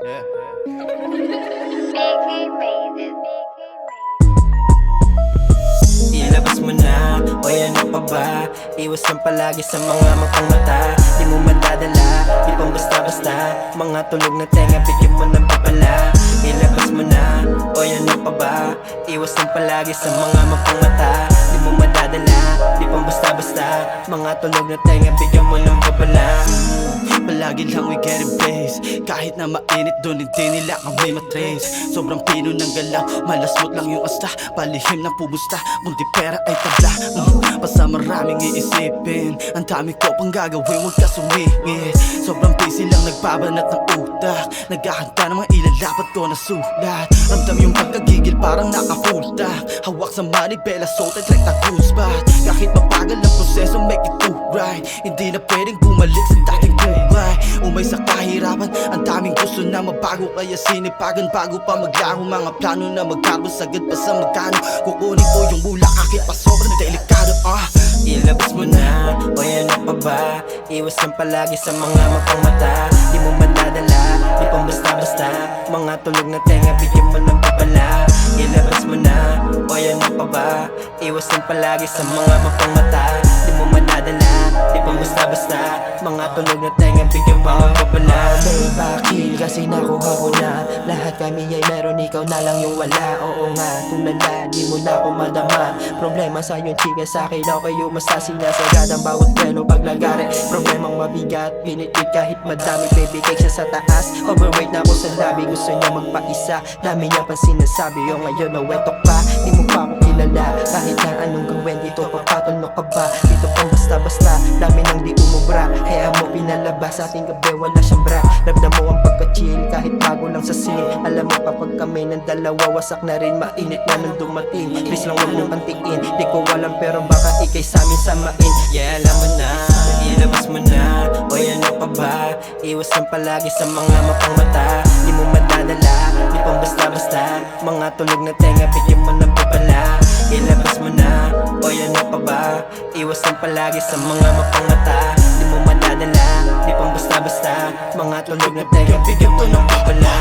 Yeah. BK made it. Ilabas mo na, o ano pa ba? Iwas lang palagi sa mga mapangmata. Di mo madadala, di pang basta-basta. Mga tulog na tenga, bigyan mo ng papala. Ilabas mo na, o ano pa ba? Iwas lang palagi sa mga mapangmata. Di mo madadala, di pang basta-basta. Mga tulog na tenga, bigyan mo ng papala. Palagi lang we get in place. Kahit na mainit doon hindi nila kami matrace. Sobrang pino ng galaw, malasmot lang yung asta. Palihim na pumusta, kundi pera ay tabla. Basta maraming iisipin, ang dami ko pang gagawin, huwag ka sumingit. Sobrang busy lang nagbabanat ng utak. Naghahanda ng mga ilalapat ko na sulat. Ramdam yung pagkagigil parang naka-fulltak. Hawak sa manibela, so direct na goosebumps. Kahit mapagal ang proseso, make it do right. Hindi na pwedeng bumalik sa dating buhay. Umay sa kahirapan, ang daming gusto na mabago. Kaya sinipagan bago pa maglaho. Mga plano na magkabo, sagad pa sa magkano. Kukunin ko yung mula akin pa sobrang delikado. Ilabas mo na, o ano pa ba? Iwas lang palagi sa mga mapangmata. Di mo madadala, di pang basta-basta. Mga tulog na tenga, bigyan mo ng papala. Ilabas mo na, o ano pa ba? Iwas lang palagi sa mga mapangmata. Di mo madadala, di pang basta-basta. Mga tulog na tenga, bigyan mo ng papala. May bakil kasi nakuha ko na. Lahat kami ay meron, ikaw na lang yung wala. Oo nga, tulala, di mo na ako madama. Problema sa yung chika, sa akin okay yung mas sinasagad ang bawat pelo pag lagari. Problemang mabigat, pinitid kahit madami. Baby cake siya sa taas, overweight na ako sa labi. Gusto niya magpaisa, dami niya pang sinasabi. O ngayon nawetok pa, di mo pa ako kilala. Kahit na anong gawin dito, papatulog ka ba? Dito pang basta-basta, dami nang di umubra. Kaya mo pinalabas, sa ating gabi wala siyang bra. Ramdam mo ang pagka-chill, kahit bago lang sa scene. Alam mo kapag kami ng dalawa, wasak na rin, mainit na nung dumating. Please lang huwag mong pantiin, di ko alam pero baka ikay sa amin samain. Yeah, alam mo na, ilabas mo na, o ano pa ba? Iwas lang palagi sa mga mapangmata. Di mo madadala, di pang basta-basta. Mga tulog na tenga, bigyan mo ng papala. Ilabas mo na, o ano pa ba? Iwas lang palagi sa mga mapangmata. Di mo madadala, di pang basta-basta. Mga tulog na tenga, bigyan mo ng papala.